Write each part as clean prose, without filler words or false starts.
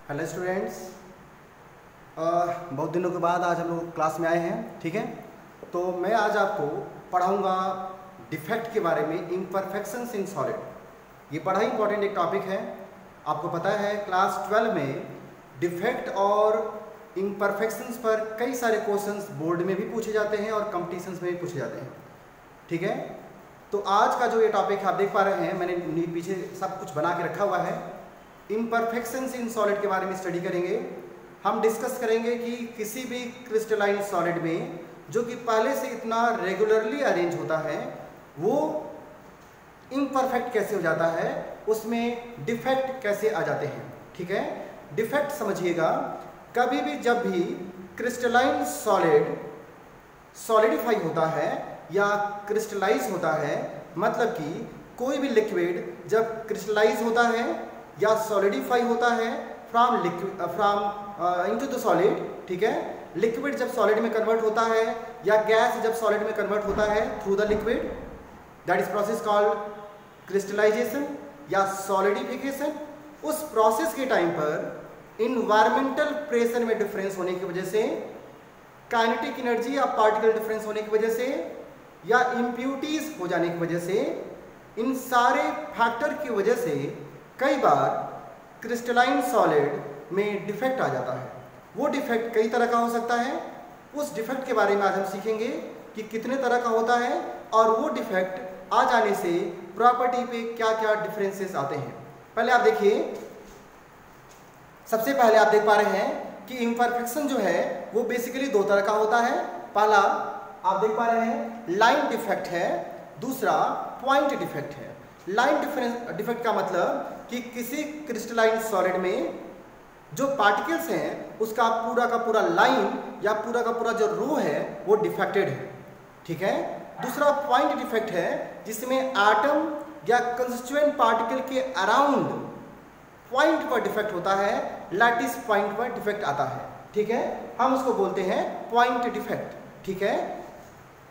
Hello students, बहुत दिनों के बाद आज हम लोग क्लास में आए हैं। ठीक है, तो मैं आज आपको पढ़ाऊंगा डिफेक्ट के बारे में, इम्परफेक्शंस इन सॉलिड। ये बड़ा ही इंपॉर्टेंट एक टॉपिक है। आपको पता है क्लास 12 में डिफेक्ट और इम्परफेक्शंस पर कई सारे क्वेश्चंस बोर्ड में भी पूछे जाते हैं और कॉम्पिटिशन्स में भी पूछे जाते हैं। ठीक है, तो आज का जो ये टॉपिक आप देख पा रहे हैं, मैंने पीछे सब कुछ बना के रखा हुआ है। इम्परफेक्शंस इन सॉलिड के बारे में स्टडी करेंगे। हम डिस्कस करेंगे कि किसी भी क्रिस्टलाइन सॉलिड में जो कि पहले से इतना रेगुलरली अरेंज होता है वो इम्परफेक्ट कैसे हो जाता है, उसमें डिफेक्ट कैसे आ जाते हैं। ठीक है, डिफेक्ट समझिएगा, कभी भी जब भी क्रिस्टलाइन सॉलिड सॉलिडिफाई होता है या क्रिस्टलाइज होता है, मतलब कि कोई भी लिक्विड जब क्रिस्टलाइज होता है या सॉलिडिफाई होता है फ्रॉम इनटू द सॉलिड। ठीक है, लिक्विड जब सॉलिड में कन्वर्ट होता है या गैस जब सॉलिड में कन्वर्ट होता है through the liquid, that is process called crystallization या सॉलिडिफिकेशन। उस प्रोसेस के टाइम पर इन्वायरमेंटल प्रेशर में डिफरेंस होने की वजह से, काइनेटिक एनर्जी या पार्टिकल डिफरेंस होने की वजह से या इम्प्यूरिटीज हो जाने की वजह से, इन सारे फैक्टर की वजह से कई बार क्रिस्टलाइन सॉलिड में डिफेक्ट आ जाता है। वो डिफेक्ट कई तरह का हो सकता है। उस डिफेक्ट के बारे में आज हम सीखेंगे कि कितने तरह का होता है और वो डिफेक्ट आ जाने से प्रॉपर्टी पे क्या क्या डिफरेंसेस आते हैं। पहले आप देखिए, सबसे पहले आप देख पा रहे हैं कि इम्परफेक्शन जो है वो बेसिकली दो तरह का होता है। पहला आप देख पा रहे हैं लाइन डिफेक्ट है, दूसरा पॉइंट डिफेक्ट है। लाइन डिफेक्ट का मतलब कि किसी क्रिस्टलाइन सॉलिड में जो पार्टिकल्स हैं उसका पूरा लाइन या पूरा का पूरा जो रो है वो डिफेक्टेड है। ठीक है, दूसरा पॉइंट डिफेक्ट है जिसमें एटम या कंस्टिट्यूएंट पार्टिकल के अराउंड पॉइंट पर डिफेक्ट होता है, लैटिस पॉइंट पर डिफेक्ट आता है। ठीक है, हम उसको बोलते हैं पॉइंट डिफेक्ट। ठीक है,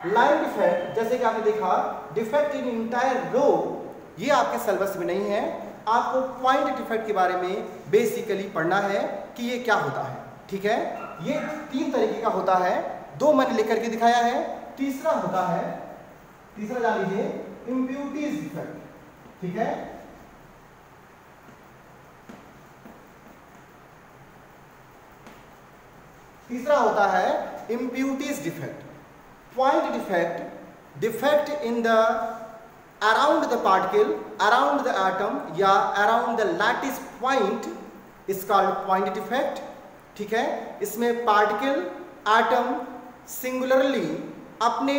लाइन डिफेक्ट जैसे कि आपने देखा, डिफेक्ट इन इंटायर रो, ये आपके सिलेबस में नहीं है। आपको पॉइंट डिफेक्ट के बारे में बेसिकली पढ़ना है कि ये क्या होता है। ठीक है, ये तीन तरीके का होता है, दो मैंने लिख करके दिखाया है। तीसरा होता है, तीसरा जान लीजिए, इम्प्यूरिटीज डिफेक्ट। ठीक है, तीसरा होता है impurities defect. Point defect, defect in the around the particle, around the atom या around the lattice point is called point defect। ठीक है, इसमें पार्टिकल एटम सिंगुलरली अपने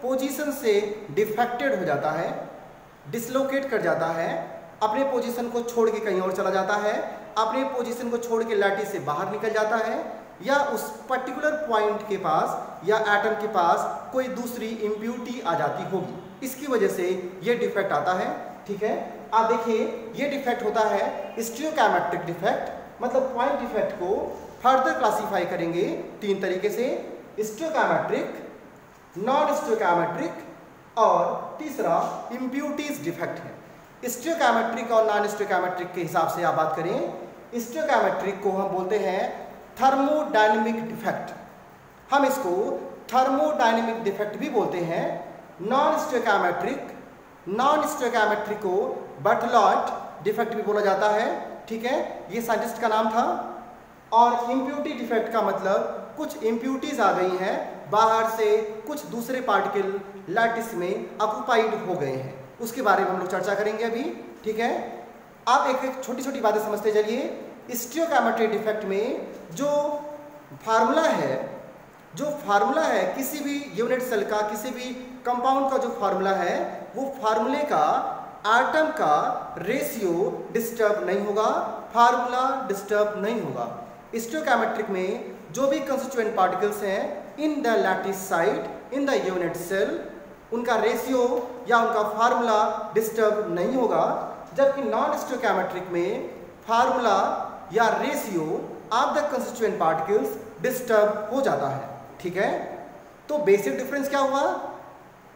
पोजीशन से डिफेक्टेड हो जाता है, डिसलोकेट कर जाता है, अपने पोजीशन को छोड़ के कहीं और चला जाता है, अपने पोजीशन को छोड़ के लैटिस से बाहर निकल जाता है, या उस पर्टिकुलर पॉइंट के पास या एटम के पास कोई दूसरी इम्प्यूरिटी आ जाती होगी। इसकी वजह से ये डिफेक्ट आता है। ठीक है, आप देखिए, ये डिफेक्ट होता है स्टीरियोकेमेट्रिक डिफेक्ट। मतलब पॉइंट डिफेक्ट को फर्दर क्लासिफाई करेंगे तीन तरीके से, स्टीरियोकेमेट्रिक, नॉन स्टीरियोकेमेट्रिक और तीसरा इम्प्यूरिटीज डिफेक्ट है। स्टीरियोकेमेट्रिक और नॉन स्टीरियोकेमेट्रिक के हिसाब से आप बात करें, स्टीरियोकेमेट्रिक को हम बोलते हैं थर्मोडायनेमिक डिफेक्ट, हम इसको थर्मोडायनेमिक डिफेक्ट भी बोलते हैं। नॉन स्टीरियोकेमेट्रिक को बर्टलॉट डिफेक्ट भी बोला जाता है। ठीक है, ये साइंटिस्ट का नाम था। और इम्प्यूरिटी डिफेक्ट का मतलब कुछ इम्प्यूरिटीज आ गई हैं बाहर से, कुछ दूसरे पार्टिकल लैटिस में ऑक्युपाइड हो गए हैं, उसके बारे में हम लोग चर्चा करेंगे अभी। ठीक है, आप एक छोटी छोटी बातें समझते चलिए। स्टीरियोकेमेट्रिक डिफेक्ट में जो फार्मूला है किसी भी यूनिट सेल का, किसी भी कंपाउंड का जो फार्मूला है, वो फार्मूले का एटम का रेशियो डिस्टर्ब नहीं होगा, फार्मूला डिस्टर्ब नहीं होगा। स्टीरियोकेमेट्रिक में जो भी कंस्टिट्यूएंट पार्टिकल्स हैं in the lattice site, in the unit cell, उनका रेशियो या उनका फार्मूला डिस्टर्ब नहीं होगा। जबकि नॉन स्टीरियोकेमेट्रिक में फार्मूला या ratio of the constituent particles disturb हो जाता है। ठीक है, तो बेसिक डिफरेंस क्या हुआ?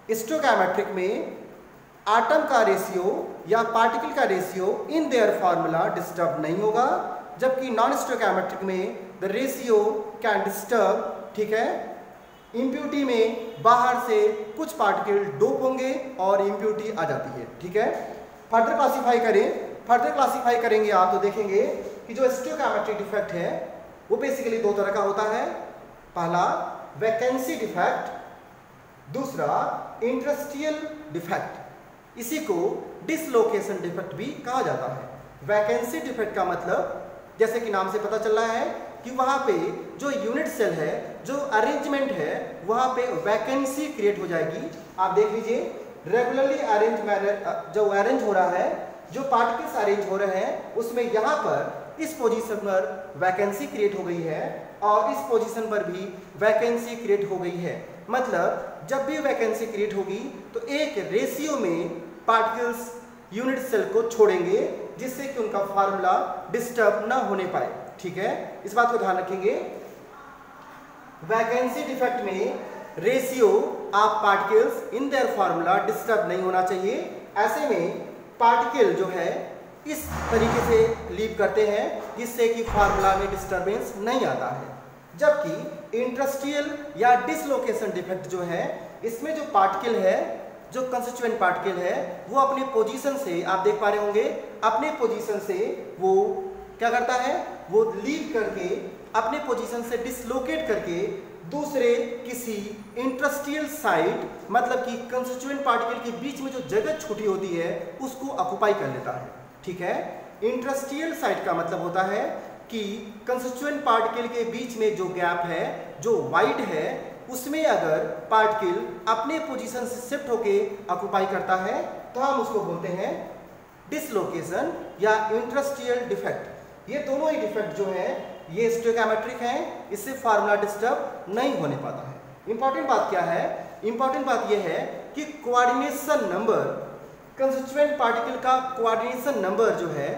स्टीरियोकेमेट्रिक में एटम का रेशियो या पार्टिकल का ratio in their formula disturb नहीं होगा, जबकि नॉन स्टोइकोमेट्रिक में द रेशियो कैन डिस्टर्ब, ठीक है। इम्प्यूरिटी में बाहर से कुछ पार्टिकल डोप होंगे और इम्प्यूरिटी आ जाती है, ठीक है। फर्दर क्लासीफाई करेंगे आप तो देखेंगे कि जो स्टोइकोमेट्रिक डिफेक्ट है वो बेसिकली दो तरह का होता है। पहला वैकेंसी डिफेक्ट, दूसरा इंटरस्टिशियल डिफेक्ट। इसी को डिसलोकेशन डिफेक्ट भी कहा जाता है। वैकेंसी डिफेक्ट का मतलब जैसे कि नाम से पता चल रहा है कि वहाँ पे जो यूनिट सेल है, जो अरेंजमेंट है, वहाँ पे वैकेंसी क्रिएट हो जाएगी। आप देख लीजिए रेगुलरली अरेंज मैनर जो अरेंज हो रहा है, जो पार्टिकल्स अरेंज हो रहे हैं उसमें यहाँ पर इस पोजीशन पर वैकेंसी क्रिएट हो गई है और इस पोजीशन पर भी वैकेंसी क्रिएट हो गई है। मतलब जब भी वैकेंसी क्रिएट होगी तो एक रेशियो में पार्टिकल्स यूनिट सेल को छोड़ेंगे जिससे कि उनका फार्मूला डिस्टर्ब ना होने पाए, ठीक है। इस बात को ध्यान रखेंगे। वैकेंसी डिफेक्ट में ratio of particles in their formula disturb नहीं होना चाहिए। ऐसे में पार्टिकल जो है इस तरीके से लीव करते हैं जिससे कि फार्मूला में डिस्टर्बेंस नहीं आता है। जबकि इंटरस्टिशियल या डिसलोकेशन डिफेक्ट जो है, इसमें जो पार्टिकल है, जो कंस्टिट्यूएंट पार्टिकल है, वो अपने पोजीशन से, आप देख पा रहे होंगे, अपने पोजीशन से वो क्या करता है, वो लीव करके अपने पोजीशन से डिसलोकेट करके दूसरे किसी इंटरस्टिशियल साइट, मतलब कि कंस्टिट्यूएंट पार्टिकल के बीच में जो जगह छूटी होती है उसको ऑक्युपाई कर लेता है, ठीक है। इंटरस्टिशियल साइट का मतलब होता है कि कंस्टिट्यूएंट पार्टिकल के बीच में जो गैप है, जो वाइड है, उसमें अगर पार्टिकल अपने पोजीशन से शिफ्ट होके ऑक्युपाई करता है तो हम उसको बोलते हैं डिसलोकेशन या इंटरस्टिशियल डिफेक्ट। ये दोनों ही डिफेक्ट जो है ये स्टोइकोमेट्रिक हैं, इससे फार्मूला डिस्टर्ब नहीं होने पाता है। इंपॉर्टेंट बात क्या है? इंपॉर्टेंट बात यह है कि कोऑर्डिनेशन नंबर, कंस्टिट्यूएंट पार्टिकल का कोऑर्डिनेशन नंबर जो है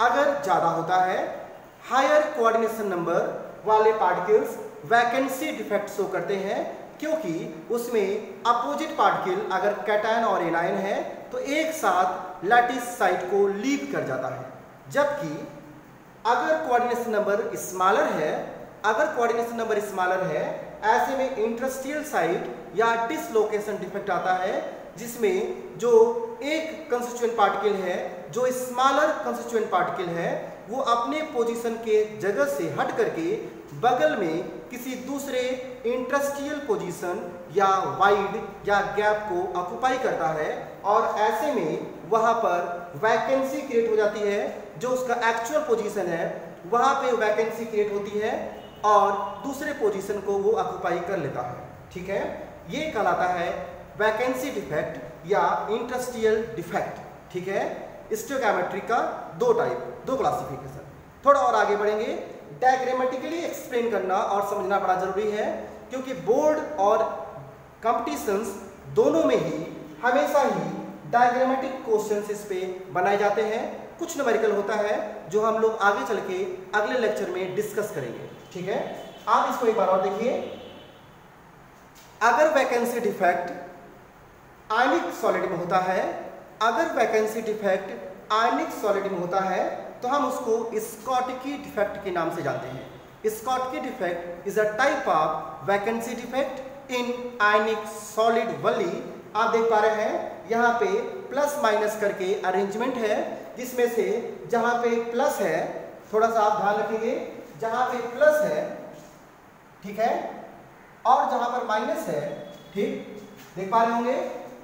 अगर ज़्यादा होता है, हायर कोऑर्डिनेशन नंबर वाले पार्टिकल्स वैकेंसी डिफेक्ट शो करते हैं, क्योंकि उसमें अपोजिट पार्टिकल अगर कैटायन और एनायन है तो एक साथ लैटिस साइट को लीव कर जाता है। जबकि अगर कोऑर्डिनेशन नंबर स्मॉलर है, ऐसे में इंटरस्टिशियल साइट या डिसलोकेशन डिफेक्ट आता है, जिसमें जो एक कंस्टिट्यूएंट पार्टिकल है, जो स्मॉलर कंस्टिट्यूएंट पार्टिकल है, वो अपने पोजीशन के जगह से हट करके बगल में किसी दूसरे इंटरस्टिशियल पोजीशन या वाइड या गैप को ऑक्युपाई करता है और ऐसे में वहाँ पर वैकेंसी क्रिएट हो जाती है। जो उसका एक्चुअल पोजीशन है वहाँ पे वैकेंसी क्रिएट होती है और दूसरे पोजीशन को वो ऑक्युपाई कर लेता है, ठीक है। ये कहलाता है वैकेंसी डिफेक्ट या इंटरस्टिशियल डिफेक्ट, ठीक है। स्टोइकोमेट्रिक का दो क्लासिफिकेशन। थोड़ा और आगे बढ़ेंगे। डायग्रामेटिकली एक्सप्लेन करना और समझना बड़ा जरूरी है, क्योंकि बोर्ड और कॉम्पिटिशन्स दोनों में ही हमेशा ही डायग्रामेटिक क्वेश्चंस इस पे बनाए जाते हैं। कुछ न्यूमेरिकल होता है जो हम लोग आगे चल के अगले लेक्चर में डिस्कस करेंगे, ठीक है। आप इसको एक बार और देखिए। अगर वैकेंसी डिफेक्ट आयनिक सॉलिड में होता है, तो हम उसको स्कॉटकी डिफेक्ट के नाम से जानते हैं। Schottky defect is a type of vacancy defect in ionic solid only. आप देख पा रहे हैं यहाँ पे प्लस माइनस करके अरेंजमेंट है, जिसमें से जहाँ पे प्लस है, थोड़ा सा आप ध्यान रखेंगे, जहाँ पे प्लस है, ठीक है, और जहाँ पर माइनस है, ठीक, देख पा रहे होंगे,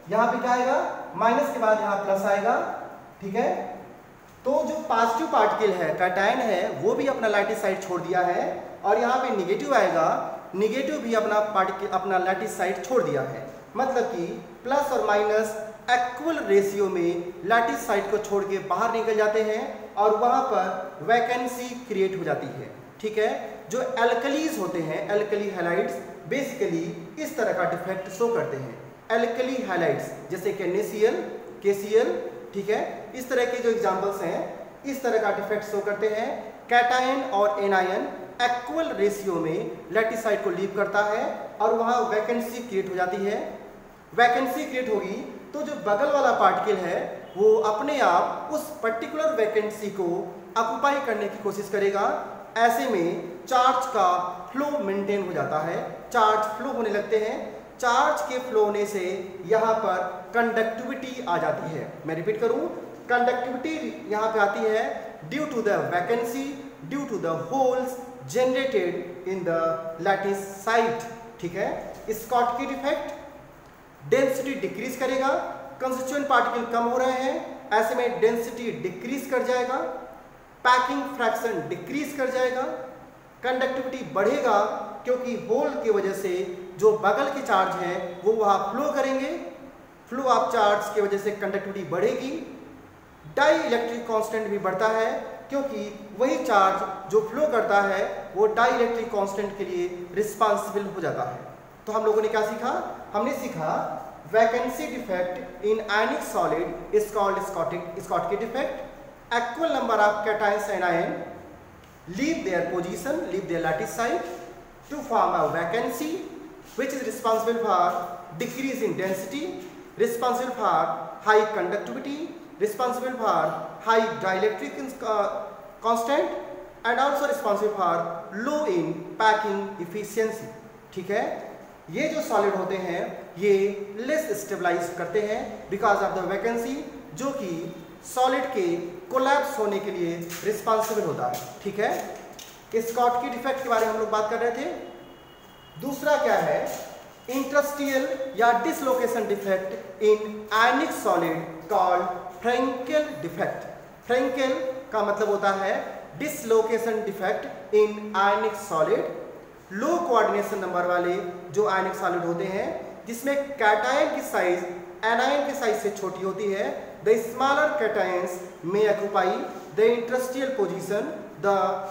यहाँ पे क्या आएगा, माइनस के बाद यहाँ प्लस आएगा, ठीक है। तो जो पॉजिटिव पार्टिकल है, कैटायन है, वो भी अपना लैटिस साइड छोड़ दिया है और यहाँ पे निगेटिव आएगा, निगेटिव भी अपना लैटिस साइड छोड़ दिया है। मतलब कि प्लस और माइनस इक्वल रेशियो में लैटिस साइड को छोड़ के बाहर निकल जाते हैं और वहाँ पर वैकेंसी क्रिएट हो जाती है, ठीक है। जो एल्कलीज होते हैं, एल्कली हैलाइड्स, बेसिकली इस तरह का डिफेक्ट शो करते हैं। एल्कली हैलाइड्स जैसे कि NaCl, KCl, ठीक है, इस तरह के जो एग्जांपल्स हैं, इस तरह का डिफेक्ट शो करते हैं। कैटायन और एनायन इक्वल रेशियो में लैटिस साइड को लीव करता है और वहाँ वैकेंसी क्रिएट हो जाती है। वैकेंसी क्रिएट होगी तो जो बगल वाला पार्टिकल है वो अपने आप उस पर्टिकुलर वैकेंसी को ऑक्यूपाई करने की कोशिश करेगा, ऐसे में चार्ज का फ्लो मेंटेन हो जाता है, चार्ज फ्लो होने लगते हैं। चार्ज के फ्लो होने से यहाँ पर कंडक्टिविटी आ जाती है। मैं रिपीट करूँ, कंडक्टिविटी यहाँ पे आती है due to the vacancy, due to the holes generated in the lattice site. ठीक है, स्कॉटकी इफेक्ट, डेंसिटी डिक्रीज करेगा, कंस्टिट्यूएंट पार्टिकल कम हो रहे हैं, ऐसे में डेंसिटी डिक्रीज कर जाएगा, पैकिंग फ्रैक्शन डिक्रीज कर जाएगा, कंडक्टिविटी बढ़ेगा क्योंकि होल की वजह से जो बगल के चार्ज हैं वो वहाँ फ्लो करेंगे, फ्लो ऑफ चार्ज की वजह से कंडक्टिविटी बढ़ेगी। डाई इलेक्ट्रिक कांस्टेंट भी बढ़ता है क्योंकि वही चार्ज जो फ्लो करता है वो डाई इलेक्ट्रिक कांस्टेंट के लिए रिस्पॉन्सिबल हो जाता है। तो हम लोगों ने क्या सीखा? हमने सीखा vacancy defect in ionic solid is called Schottky defect. Equal number of cations and ion leave their position, leave their lattice site to form a vacancy, which is responsible for decrease in density, responsible for high conductivity, responsible for high dielectric constant, and also responsible for low in packing efficiency. ठीक है, ये जो solid होते हैं ये less stabilise करते हैं because of the vacancy, जो कि सॉलिड के कोलैप्स होने के लिए रिस्पॉन्सिबल होता है। ठीक है, स्कॉटकी डिफेक्ट के बारे में हम लोग बात कर रहे थे। दूसरा क्या है? इंटरस्टियल या dislocation defect in ionic solid called Frenkel defect. Frenkel का मतलब होता है dislocation defect in ionic solid. लो कोऑर्डिनेशन नंबर वाले जो आयनिक सॉलिड होते हैं जिसमें कैटायन की साइज एनायन की साइज से छोटी होती है, the smaller cations may occupy the interstitial position, the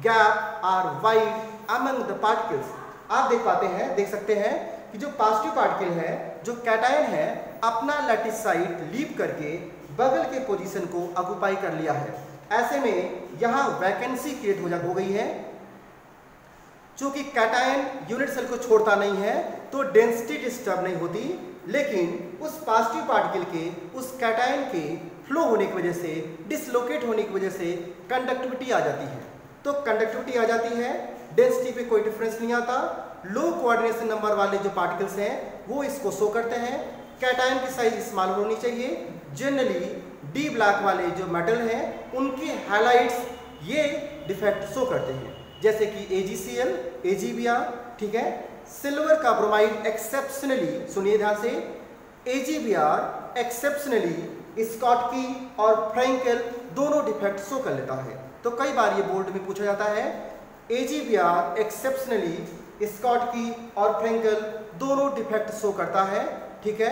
gap are wide among the particles। आप देख सकते हैं कि जो पॉजिटिव पार्टिकल है, जो कैटायन है, अपना लैटिस साइट लीव करके बगल के पोजीशन को ऑक्यूपाई कर लिया है। ऐसे में यहाँ वैकेंसी क्रिएट हो गई है। चूंकि कैटायन यूनिट सेल को छोड़ता नहीं है तो डेंसिटी डिस्टर्ब नहीं होती, लेकिन उस पॉजिटिव पार्टिकल के उस कैटायन के फ्लो होने की वजह से, डिसलोकेट होने की वजह से कंडक्टिविटी आ जाती है। तो कंडक्टिविटी आ जाती है, डेंसिटी पे कोई डिफरेंस नहीं आता। लो कोऑर्डिनेशन नंबर वाले जो पार्टिकल्स हैं वो इसको शो करते हैं। कैटायन की साइज स्मॉल होनी चाहिए। जनरली डी ब्लैक वाले जो मेटल हैं उनके हाइलाइट्स ये डिफेक्ट शो करते हैं, जैसे कि AgCl, AgBr। ठीक है, सिल्वर का ब्रोमाइड एक्सेप्शनली, सुनिए ध्यान से, AgBr एक्सेप्शनली स्कॉटकी और फ्रेंकेल दोनों डिफेक्ट शो कर लेता है। तो कई बार ये बोर्ड में पूछा जाता है AgBr एक्सेप्शनली स्कॉटकी और फ्रेंकेल दोनों डिफेक्ट शो करता है। ठीक है,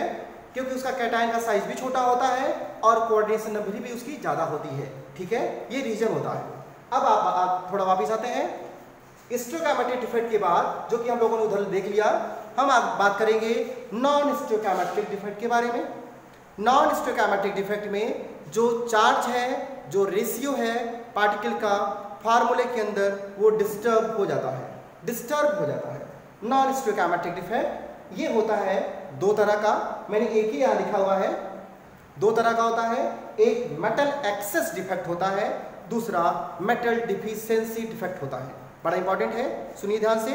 क्योंकि उसका कैटायन का साइज भी छोटा होता है और कोऑर्डिनेशन नंबर भी उसकी ज़्यादा होती है। ठीक है, ये रीजन होता है। अब आप थोड़ा वापस आते हैं। स्टोकैमेट्रिक डिफेक्ट के बाद, जो कि हम लोगों ने उधर देख लिया, हम आज बात करेंगे नॉन स्टोकैमेट्रिक डिफेक्ट के बारे में। नॉन स्टोकैमेट्रिक डिफेक्ट में जो चार्ज है, जो रेशियो है पार्टिकल का फार्मूले के अंदर, वो डिस्टर्ब हो जाता है। नॉन स्टोकैमेट्रिक डिफेक्ट ये होता है दो तरह का, मैंने एक ही यहाँ लिखा हुआ है। दो तरह का होता है, एक मेटल एक्सेस डिफेक्ट होता है, दूसरा मेटल डिफिशिएंसी डिफेक्ट होता है। बड़ा इंपॉर्टेंट है, सुनिए ध्यान से।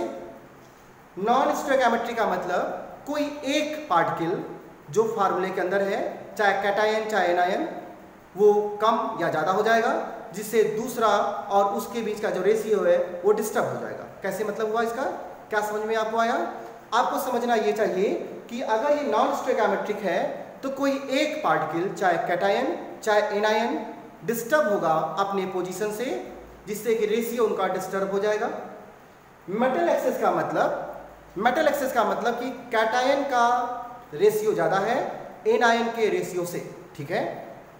नॉन स्टोकैमेट्रिक का मतलब कोई एक पार्टिकल जो फार्मूले के अंदर है, चाहे कैटायन चाहे एनायन, वो कम या ज़्यादा हो जाएगा, जिससे दूसरा और उसके बीच का जो रेशियो है वो डिस्टर्ब हो जाएगा। कैसे मतलब हुआ इसका? क्या समझ में आपको आया? आपको समझना ये चाहिए कि अगर ये नॉन स्टोकैमेट्रिक है तो कोई एक पार्टिकल, चाहे कैटायन चाहे एनायन, डिस्टर्ब होगा अपने पोजीशन से, जिससे कि रेशियो उनका डिस्टर्ब हो जाएगा। मेटल एक्सेस का मतलब कि कैटायन का रेशियो ज़्यादा है एनायन के रेशियो से। ठीक है,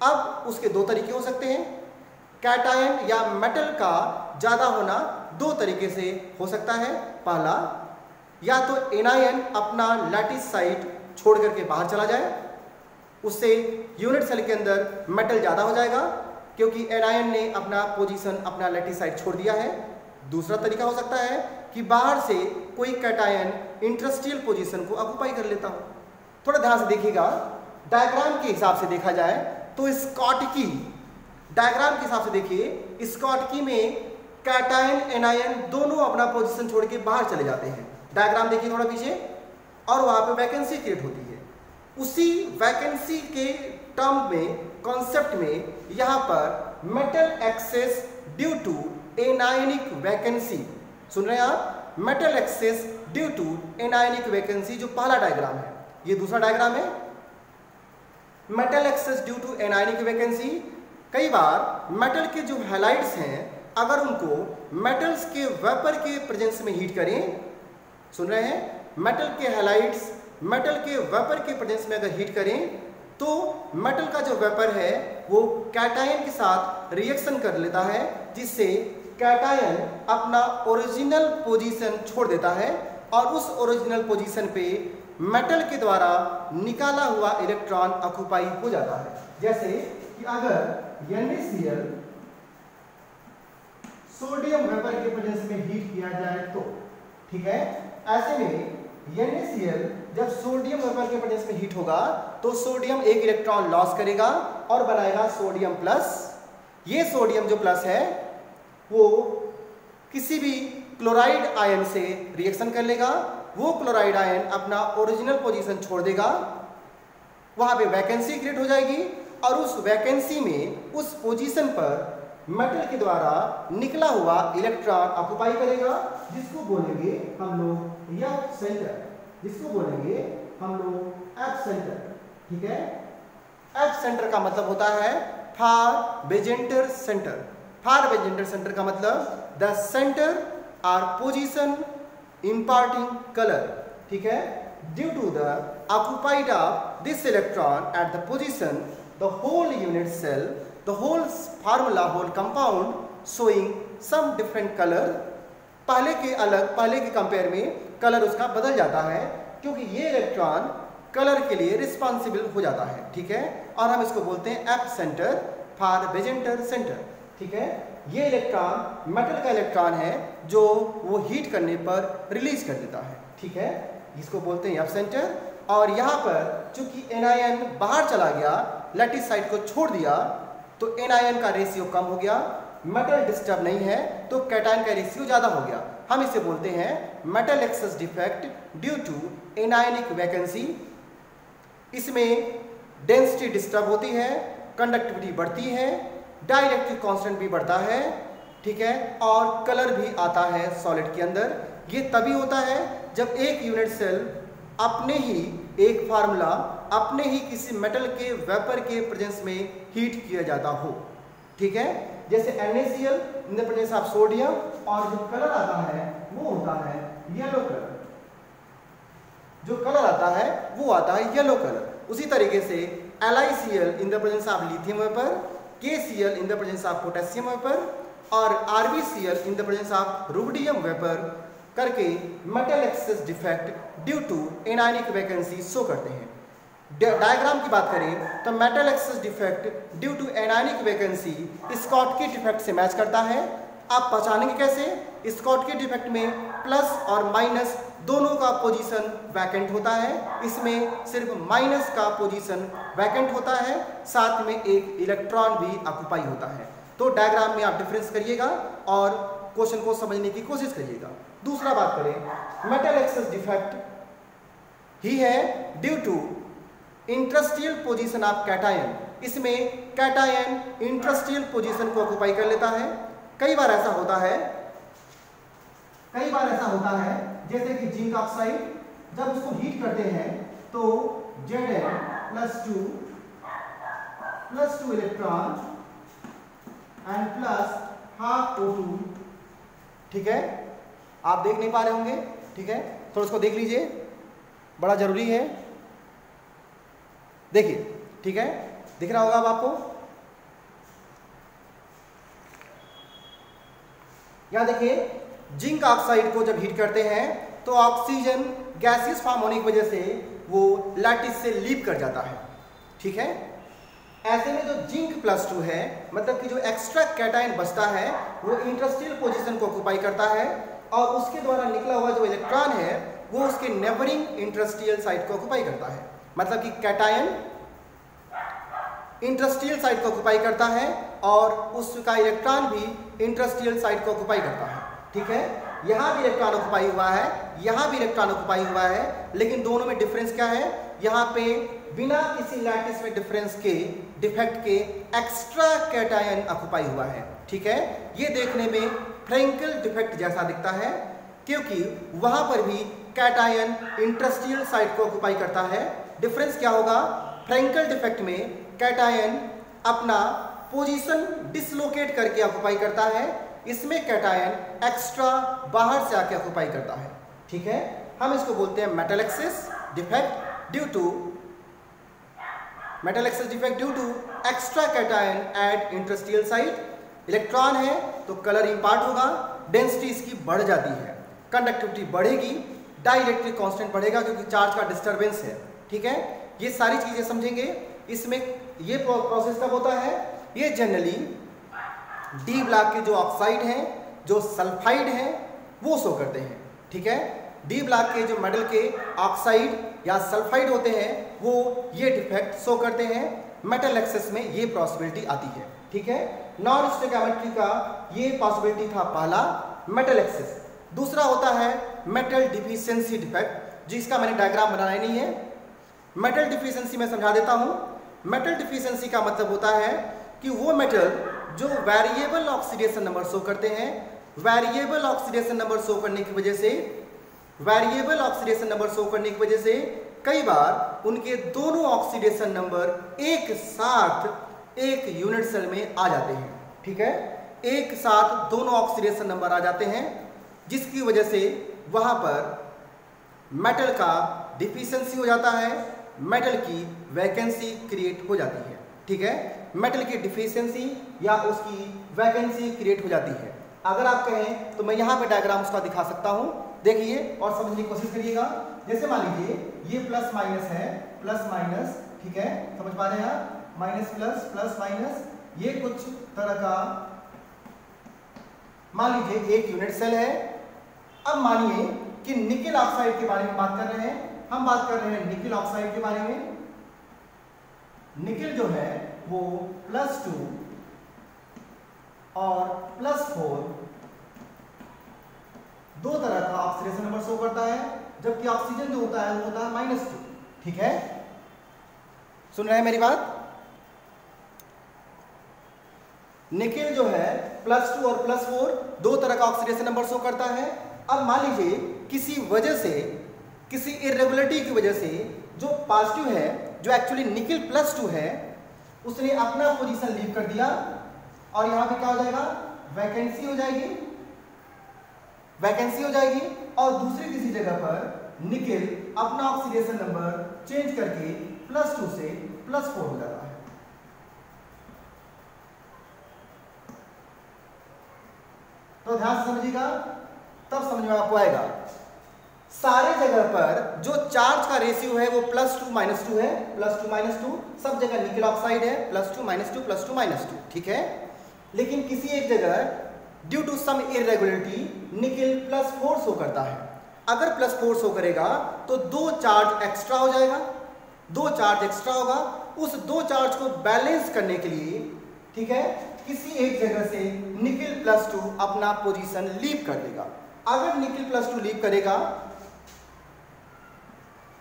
अब उसके दो तरीके हो सकते हैं। कैटायन या मेटल का ज़्यादा होना दो तरीके से हो सकता है। पहला, या तो एनायन अपना लैटिस साइट छोड़ करके बाहर चला जाए, उससे यूनिट सेल के अंदर मेटल ज़्यादा हो जाएगा क्योंकि एनायन ने अपना पोजीशन, अपना लैटिस साइट छोड़ दिया है। दूसरा तरीका हो सकता है कि बाहर से कोई कैटायन इंटरस्टियल पोजीशन को ऑक्यूपाई कर लेता हो। थोड़ा ध्यान से देखिएगा, डायग्राम के हिसाब से देखा जाए तो स्कॉटकी डायग्राम के हिसाब से देखिए स्कॉटकी में कैटायन एनायन दोनों अपना पोजीशन छोड़ के बाहर चले जाते हैं। डायग्राम देखिए थोड़ा पीछे, और वहां पे वैकेंसी क्रिएट होती है। उसी वैकेंसी के टर्म में, कॉन्सेप्ट में, यहां पर metal excess due to anionic vacancy, सुन रहे हैं आप, metal excess due to anionic vacancy, जो पहला डायग्राम है। ये दूसरा डायग्राम है, metal excess due to anionic vacancy. कई बार मेटल के जो हैलाइड्स हैं, अगर उनको मेटल्स के वेपर के प्रेजेंस में हीट करें, सुन रहे हैं, मेटल के हैलाइड्स मेटल के वेपर के प्रेजेंस में अगर हीट करें तो मेटल का जो वेपर है वो कैटायन के साथ रिएक्शन कर लेता है, जिससे कैटायन अपना ओरिजिनल पोजीशन छोड़ देता है और उस ओरिजिनल पोजीशन पे मेटल के द्वारा निकाला हुआ इलेक्ट्रॉन ऑक्युपाई हो जाता है। जैसे कि अगर NaCl सोडियम वेपर के प्रेजेंस में हीट किया जाए तो, ठीक है, ऐसे में NaCl जब सोडियम वेपर के प्रेजेंस में हीट होगा तो सोडियम एक इलेक्ट्रॉन लॉस करेगा और बनाएगा सोडियम प्लस। ये सोडियम जो प्लस है वो किसी भी क्लोराइड आयन से रिएक्शन कर लेगा, वो क्लोराइड आयन अपना ओरिजिनल पोजीशन छोड़ देगा, वहां पे वैकेंसी क्रिएट हो जाएगी और उस वैकेंसी में उस पोजीशन पर मेटल के द्वारा निकला हुआ इलेक्ट्रॉन ऑक्युपाई करेगा, जिसको बोलेंगे हम लोग एफ सेंटर, जिसको बोलेंगे हम लोग एफ सेंटर। ठीक है, एफ सेंटर का मतलब होता है फार बेजेंटर सेंटर। फार बेजेंटर सेंटर का मतलब the centre are position imparting color, ठीक है, due to the occupied of this electron at the position, the whole unit cell, the whole formula, whole compound showing some different color, पहले के अलग, पहले के compare में कलर उसका बदल जाता है क्योंकि ये इलेक्ट्रॉन कलर के लिए रिस्पॉन्सिबल हो जाता है। ठीक है, और हम इसको बोलते हैं एफ सेंटर, फार बेजेंटर सेंटर। ठीक है, ये इलेक्ट्रॉन मेटल का इलेक्ट्रॉन है जो वो हीट करने पर रिलीज कर देता है। ठीक है, इसको बोलते हैं एफ सेंटर। और यहाँ पर चूंकि एनायन बाहर चला गया, लैटिस साइड को छोड़ दिया, तो एनायन का रेशियो कम हो गया, मेटल डिस्टर्ब नहीं है तो कैटायन का रेशियो ज़्यादा हो गया। हम इसे बोलते हैं metal excess defect due to anionic vacancy. इसमें डेंसिटी डिस्टर्ब होती है, कंडक्टिविटी बढ़ती है, डाइलेक्ट्रिक कांस्टेंट भी बढ़ता है। ठीक है, और कलर भी आता है सॉलिड के अंदर। ये तभी होता है जब एक यूनिट सेल अपने ही एक फार्मूला, अपने ही किसी मेटल के वेपर के प्रेजेंस में हीट किया जाता हो। ठीक है, जैसे NaCl in the presence of sodium, और जो कलर आता है वो होता है येलो कलर। जो कलर आता है वो आता है येलो कलर। उसी तरीके से LiCl in the presence of lithium vapour, KCl in the presence of potassium vapour और RbCl in the presence of rubidium vapour करके metal excess defect due to anionic vacancy show करते हैं। Diagram की बात करें तो metal excess defect due to anionic vacancy Schottky defect से match करता है। आप पहचानेंगे कैसे? स्कॉटकी डिफेक्ट में प्लस और माइनस दोनों का पोजीशन वैकेंट होता है, इसमें सिर्फ माइनस का पोजीशन वैकेंट होता है, साथ में एक इलेक्ट्रॉन भी ऑक्युपाई होता है। तो डायग्राम में आप डिफरेंस करिएगा और क्वेश्चन को समझने की कोशिश करिएगा। दूसरा बात करें, मेटल एक्सेस डिफेक्ट ही है due to interstitial position of cation. इसमें कैटायन इंटरस्टियल पोजीशन को ऑक्युपाई कर लेता है। कई बार ऐसा होता है जैसे कि जिंक ऑक्साइड, जब उसको हीट करते हैं तो Zn+2 electron and plus half O2। ठीक है, आप देख नहीं पा रहे होंगे, ठीक है, थोड़ा उसको देख लीजिए, बड़ा जरूरी है। देखिए, ठीक है, दिख रहा होगा अब आपको। यहां देखिए, जिंक ऑक्साइड को जब हीट करते हैं तो ऑक्सीजन गैसियस फॉर्म होने की वजह से वो लैटिस से लीप कर जाता है। ठीक है, ऐसे में जो जिंक+2 है, मतलब कि जो एक्स्ट्रा कैटायन बचता है वो इंटरस्टियल पोजीशन को ऑक्युपाई करता है और उसके द्वारा निकला हुआ जो इलेक्ट्रॉन है वो उसके नेबरिंग इंटरस्टियल साइड को ऑक्युपाई करता है। मतलब कि कैटायन इंटरस्टियल साइड को ऑक्युपाई करता है और उसका इलेक्ट्रॉन भी इंटरस्टिशियल साइट को ऑक्युपाई करता है, ठीक है। यहाँ भी इलेक्ट्रॉन ऑक्युपाई हुआ है, यहाँ भी इलेक्ट्रॉन ऑक्युपाई हुआ है, लेकिन दोनों में डिफरेंस क्या है, यहाँ पे बिना किसी लैटिस में डिफरेंस के डिफेक्ट के एक्स्ट्रा कैटायन ऑक्युपाई हुआ है, ठीक है। ये देखने में फ्रैंकल डिफेक्ट जैसा दिखता है क्योंकि वहां पर भी कैटायन इंटरस्टिशियल साइट को ऑक्युपाई करता है। डिफरेंस क्या होगा, फ्रैंकल डिफेक्ट में कैटायन अपना पोजीशन डिसलोकेट करके ऑक्युपाई करता है, इसमें कैटायन एक्स्ट्रा बाहर से आके ऑक्युपाई करता है, ठीक है। हम इसको बोलते हैं metal excess defect due to extra cation at interstitial site. Electron है तो कलर इंपार्ट होगा, डेंसिटी इसकी बढ़ जाती है, कंडक्टिविटी बढ़ेगी, डाइलेक्ट्रिक कांस्टेंट बढ़ेगा क्योंकि चार्ज का डिस्टर्बेंस है, ठीक है। ये सारी चीजें समझेंगे। इसमें ये प्रोसेस कब होता है, ये जनरली डी ब्लॉक के जो ऑक्साइड हैं, जो सल्फाइड हैं, वो शो करते हैं, ठीक है। डी ब्लॉक के जो मेटल के ऑक्साइड या सल्फाइड होते हैं वो ये डिफेक्ट शो करते हैं। मेटल एक्सेस में ये पॉसिबिलिटी आती है, ठीक है। नॉन स्टोइकियोमेट्री का ये पॉसिबिलिटी था पहला, मेटल एक्सेस। दूसरा होता है मेटल डिफिशिएंसी डिफेक्ट, जिसका मैंने डायग्राम बनाया नहीं है। मेटल डिफिशिएंसी मैं समझा देता हूं। मेटल डिफिशिएंसी का मतलब होता है कि वो मेटल जो वेरिएबल ऑक्सीडेशन नंबर शो करते हैं, वेरिएबल ऑक्सीडेशन नंबर शो करने की वजह से कई बार उनके दोनों ऑक्सीडेशन नंबर एक साथ एक यूनिट सेल में आ जाते हैं, ठीक है। एक साथ दोनों ऑक्सीडेशन नंबर आ जाते हैं, जिसकी वजह से वहां पर मेटल का डिफिशिएंसी हो जाता है, मेटल की वैकेंसी क्रिएट हो जाती है, ठीक है। मेटल की डिफिशिएंसी या उसकी वैकेंसी क्रिएट हो जाती है। अगर आप कहें तो मैं यहाँ पे डायग्राम उसका दिखा सकता हूँ, देखिए और समझने की कोशिश करिएगा। जैसे मान लीजिए ये प्लस माइनस है, प्लस माइनस, ठीक है, समझ पा रहे हैं आप, माइनस प्लस, प्लस माइनस, ये कुछ तरह का मान लीजिए एक यूनिट सेल है। अब मानिए कि निकेल ऑक्साइड के बारे में बात कर रहे हैं, हम बात कर रहे हैं निकेल ऑक्साइड के बारे में। निकेल जो है वो +2 और +4 दो तरह का ऑक्सीडेशन नंबर शो करता है, जबकि ऑक्सीजन जो होता है वो होता है -2, ठीक है। सुन रहे हैं मेरी बात? निकेल जो है +2 और +4 दो तरह का ऑक्सीडेशन नंबर शो करता है। अब मान लीजिए किसी वजह से, किसी इरेगुलरिटी की वजह से जो पॉजिटिव है, जो एक्चुअली निकेल +2 है, उसने अपना पोजीशन लीव कर दिया और यहां पे क्या हो जाएगा, वैकेंसी हो जाएगी और दूसरी किसी जगह पर निकेल अपना ऑक्सीडेशन नंबर चेंज करके +2 से +4 हो जाता है। तो ध्यान से समझिएगा, तब समझ में आपको आएगा। सारे जगह पर जो चार्ज का रेशियो है वो +2 -2 है, +2 -2, सब जगह निकेल ऑक्साइड है, +2 -2 +2 -2, ठीक है। लेकिन किसी एक जगह due to some irregularity nickel +4 show करता है। अगर +4 शो करेगा तो दो चार्ज एक्स्ट्रा हो जाएगा, दो चार्ज एक्स्ट्रा होगा। उस दो चार्ज को बैलेंस करने के लिए, ठीक है, किसी एक जगह से निकेल +2 अपना पोजीशन लीव कर देगा। अगर निकेल +2 लीव करेगा,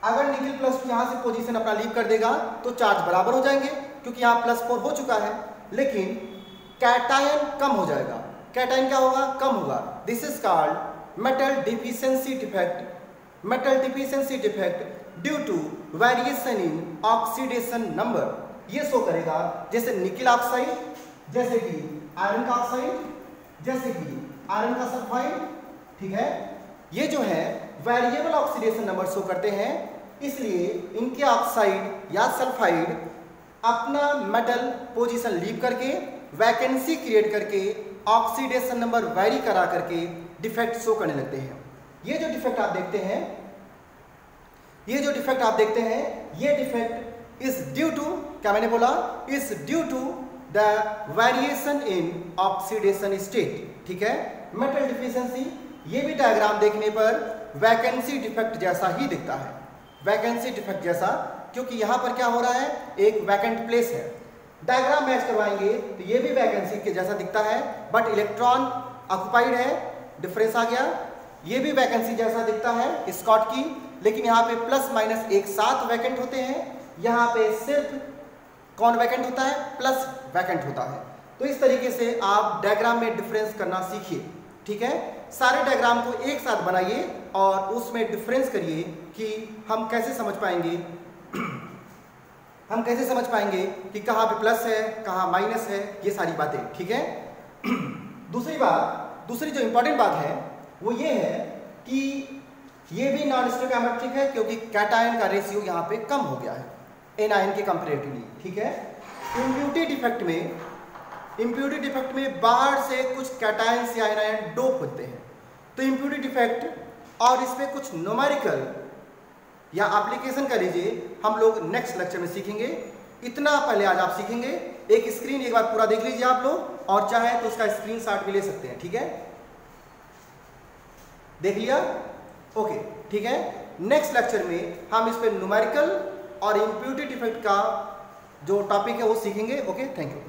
अगर निकेल +2 यहां से पोजीशन अपना लीव कर देगा तो चार्ज बराबर हो जाएंगे क्योंकि यहां +4 हो चुका है, लेकिन कैटायन कम हो जाएगा। कैटायन क्या होगा, कम होगा। This is called metal deficiency defect. Metal deficiency defect due to variation in oxidation number. ये शो करेगा जैसे निकेल ऑक्साइड, जैसे कि आयरन का ऑक्साइड, जैसे कि आयरन का सल्फाइड, ठीक है। ये जो है वेरिएबल ऑक्सीडेशन नंबर शो करते हैं, इसलिए इनके ऑक्साइड या सल्फाइड अपना मेटल पोजीशन लीव करके, वैकेंसी क्रिएट करके, ऑक्सीडेशन नंबर वेरी करा करके डिफेक्ट शो करने लगते हैं। ये जो डिफेक्ट आप देखते हैं, ये डिफेक्ट इज ड्यू टू, क्या मैंने बोला, is due to the variation in oxidation state, ठीक है। मेटल डिफिशिएंसी, ये भी डायग्राम देखने पर वैकेंसी डिफेक्ट जैसा ही दिखता है, वैकेंसी डिफेक्ट जैसा, क्योंकि यहां पर क्या हो रहा है, एक वैकेंट प्लेस है। डायग्राम मैच करवाएंगे तो ये भी वैकेंसी के जैसा दिखता है, बट इलेक्ट्रॉन ऑक्युपाइड है, डिफरेंस आ गया। ये भी वैकेंसी जैसा दिखता है स्कॉट की, लेकिन यहाँ पे प्लस माइनस एक साथ वैकेंट होते हैं, यहाँ पे सिर्फ कौन वैकेंट होता है, प्लस वैकेंट होता है। तो इस तरीके से आप डायग्राम में डिफरेंस करना सीखिए, ठीक है। सारे डायग्राम को एक साथ बनाइए और उसमें डिफरेंस करिए कि हम कैसे समझ पाएंगे हम कैसे समझ पाएंगे कि कहाँ पे प्लस है, कहाँ माइनस है, ये सारी बातें, ठीक है। दूसरी जो इंपॉर्टेंट बात है वो ये है कि ये भी नॉन स्टोइकोमेट्रिक है, क्योंकि कैटायन का रेशियो यहाँ पे कम हो गया है एनायन के कंपेरेटिवली, ठीक है। इम्प्योरिटी डिफेक्ट में बाहर से कुछ कैटायंस या एनायन डोप होते हैं। तो इम्प्योरिटी डिफेक्ट और इसमें कुछ न्यूमेरिकल या एप्लीकेशन का लीजिए हम लोग नेक्स्ट लेक्चर में सीखेंगे। इतना पहले आज आप सीखेंगे। एक स्क्रीन एक बार पूरा देख लीजिए आप लोग, और चाहे तो उसका स्क्रीनशॉट भी ले सकते हैं, ठीक है। देख लिया, ओके, ठीक है। नेक्स्ट लेक्चर में हम इस पे न्यूमेरिकल और इम्प्योरिटी डिफेक्ट का जो टॉपिक है वो सीखेंगे। Okay, thank you.